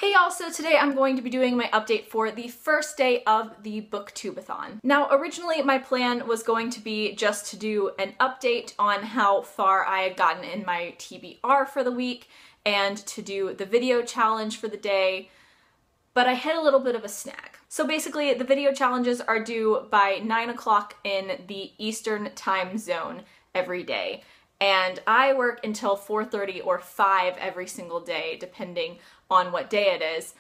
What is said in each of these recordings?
Hey y'all, so today I'm going to be doing my update for the first day of the BookTubeAthon. Now, originally my plan was going to be just to do an update on how far I had gotten in my TBR for the week and to do the video challenge for the day, but I hit a little bit of a snag. So basically, the video challenges are due by 9 o'clock in the Eastern time zone every day. And I work until 4:30 or 5 every single day, depending on what day it is.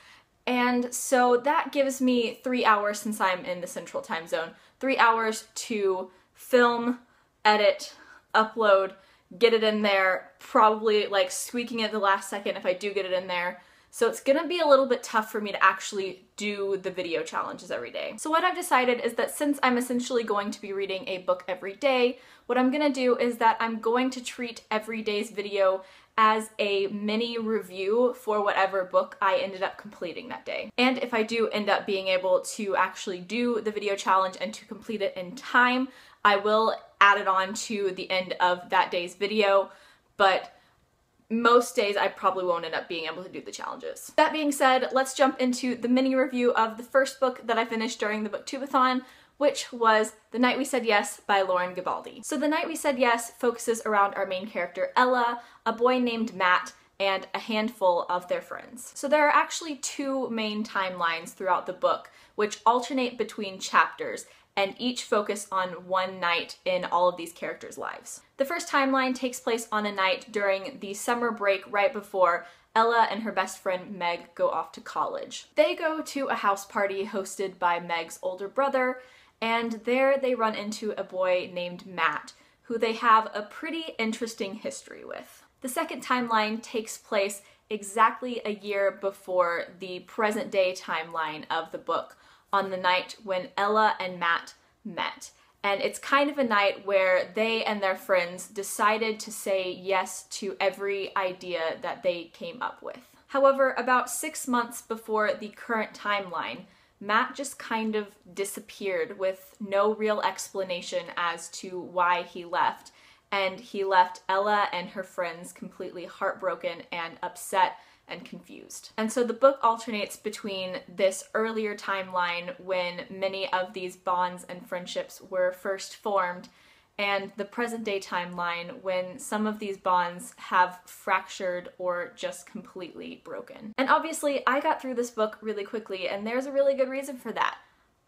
And so that gives me 3 hours, since I'm in the Central time zone, 3 hours to film, edit, upload, get it in there, probably like squeaking at the last second if I do get it in there. So it's gonna be a little bit tough for me to actually do the video challenges every day. So what I've decided is that since I'm essentially going to be reading a book every day, what I'm gonna do is that I'm going to treat every day's video as a mini review for whatever book I ended up completing that day. And if I do end up being able to actually do the video challenge and to complete it in time, I will add it on to the end of that day's video, but most days I probably won't end up being able to do the challenges. That being said, let's jump into the mini review of the first book that I finished during the BookTubeAthon, which was The Night We Said Yes by Lauren Gibaldi. So The Night We Said Yes focuses around our main character Ella, a boy named Matt, and a handful of their friends. So there are actually two main timelines throughout the book, which alternate between chapters, and each focus on one night in all of these characters' lives. The first timeline takes place on a night during the summer break right before Ella and her best friend Meg go off to college. They go to a house party hosted by Meg's older brother, and there they run into a boy named Matt, who they have a pretty interesting history with. The second timeline takes place exactly a year before the present day timeline of the book, on the night when Ella and Matt met. And it's kind of a night where they and their friends decided to say yes to every idea that they came up with. However, about 6 months before the current timeline, Matt just kind of disappeared with no real explanation as to why he left. And he left Ella and her friends completely heartbroken and upset and confused. And so the book alternates between this earlier timeline when many of these bonds and friendships were first formed, and the present day timeline when some of these bonds have fractured or just completely broken. And obviously I got through this book really quickly, and there's a really good reason for that.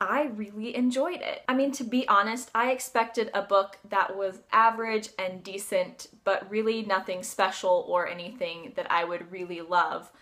I really enjoyed it. I mean, to be honest, I expected a book that was average and decent, but really nothing special or anything that I would really love.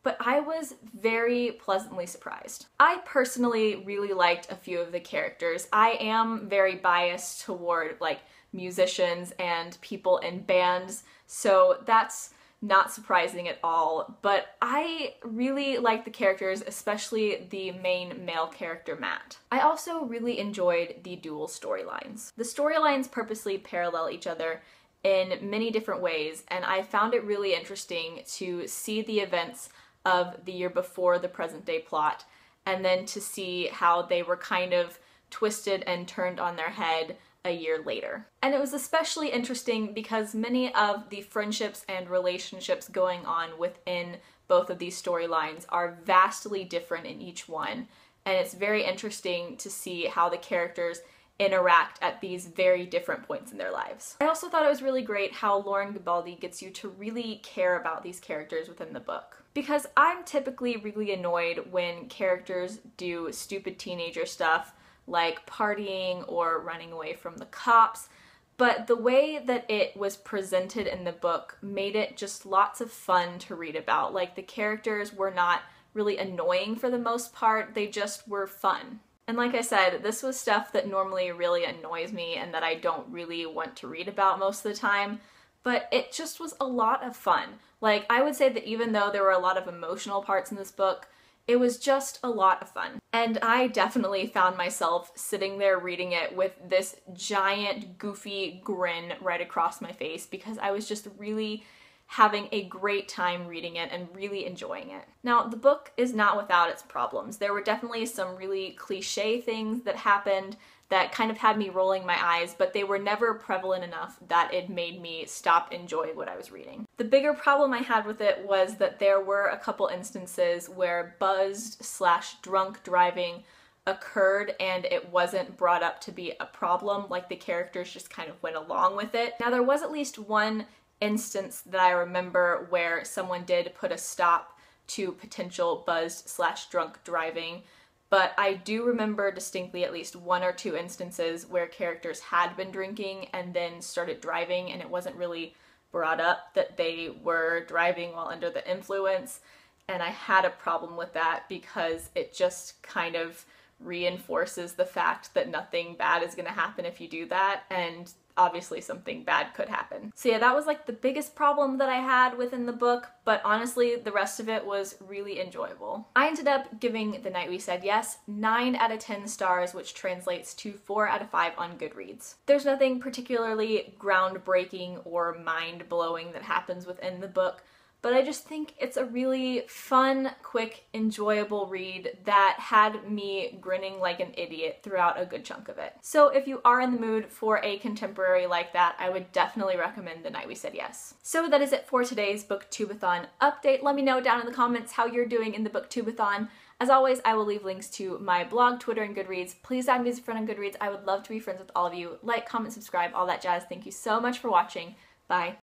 But I was very pleasantly surprised. I personally really liked a few of the characters. I am very biased toward like musicians and people in bands, so that's not surprising at all, but I really like the characters, especially the main male character, Matt. I also really enjoyed the dual storylines. The storylines purposely parallel each other in many different ways, and I found it really interesting to see the events of the year before the present day plot, and then to see how they were kind of twisted and turned on their head a year later. And it was especially interesting because many of the friendships and relationships going on within both of these storylines are vastly different in each one, and it's very interesting to see how the characters interact at these very different points in their lives. I also thought it was really great how Lauren Gibaldi gets you to really care about these characters within the book. Because I'm typically really annoyed when characters do stupid teenager stuff like partying or running away from the cops, but the way that it was presented in the book made it just lots of fun to read about. Like, the characters were not really annoying for the most part, they just were fun. And like I said, this was stuff that normally really annoys me and that I don't really want to read about most of the time, but it just was a lot of fun. Like, I would say that even though there were a lot of emotional parts in this book, it was just a lot of fun. And I definitely found myself sitting there reading it with this giant goofy grin right across my face because I was just really having a great time reading it and really enjoying it. Now, the book is not without its problems. There were definitely some really cliche things that happened that kind of had me rolling my eyes, but they were never prevalent enough that it made me stop enjoying what I was reading. The bigger problem I had with it was that there were a couple instances where buzzed/drunk driving occurred and it wasn't brought up to be a problem, like the characters just kind of went along with it. Now there was at least one instance that I remember where someone did put a stop to potential buzzed/drunk driving, but I do remember distinctly at least one or two instances where characters had been drinking and then started driving, and it wasn't really brought up that they were driving while under the influence, and I had a problem with that because it just kind of reinforces the fact that nothing bad is going to happen if you do that, and obviously something bad could happen. So yeah, that was like the biggest problem that I had within the book, but honestly the rest of it was really enjoyable. I ended up giving The Night We Said Yes 9 out of 10 stars, which translates to 4 out of 5 on Goodreads. There's nothing particularly groundbreaking or mind-blowing that happens within the book, but I just think it's a really fun, quick, enjoyable read that had me grinning like an idiot throughout a good chunk of it. So if you are in the mood for a contemporary like that, I would definitely recommend The Night We Said Yes. So that is it for today's BookTubeAthon update. Let me know down in the comments how you're doing in the BookTubeAthon. As always, I will leave links to my blog, Twitter, and Goodreads. Please add me as a friend on Goodreads. I would love to be friends with all of you. Like, comment, subscribe, all that jazz. Thank you so much for watching. Bye.